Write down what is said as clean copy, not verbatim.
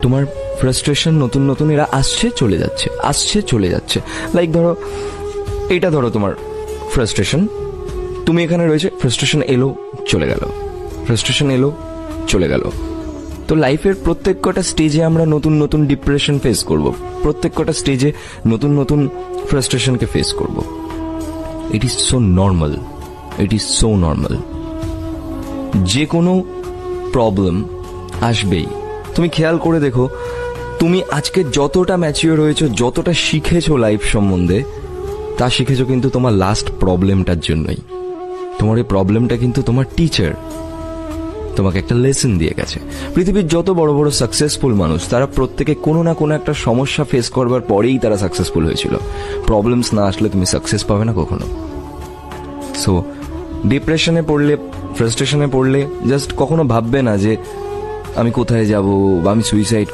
তোমার ফ্রাস্ট্রেশন নতুন নতুন এরা আসছে চলে যাচ্ছে। লাইক ধরো এটা ধরো তোমার ফ্রাস্ট্রেশন, তুমি এখানে রয়েছে, ফ্রাস্ট্রেশন এলো চলে গেল। তো লাইফের প্রত্যেক কটা স্টেজে আমরা নতুন নতুন ডিপ্রেশন ফেস করব, প্রত্যেক কটা স্টেজে নতুন নতুন ফ্রাস্ট্রেশনকে ফেস করব। It is so normal. যে কোনো প্রবলেম আসবেই। তুমি খেয়াল করে দেখো, তুমি আজকে যতটা ম্যাচিওর হয়েছো, যতটা শিখেছো লাইফ সম্বন্ধে, তা শিখেছো কিন্তু তোমার লাস্ট প্রবলেমটার জন্যই। তোমার এই প্রবলেমটা কিন্তু তোমার টিচার তোমাকে একটা লেসন দিয়ে গেছে। পৃথিবীর যত বড় বড় সাকসেসফুল মানুষ, তারা প্রত্যেকে কোনো না কোনো একটা সমস্যা ফেস করবার পরেই তারা সাকসেসফুল হয়েছিল। প্রবলেমস না আসলে তুমি সাকসেস পাবে না কখনো। সো ডিপ্রেশনে পড়লে, ফ্রাস্ট্রেশনে পড়লে জাস্ট কখনো ভাববে না যে আমি কোথায় যাব বা আমি সুইসাইড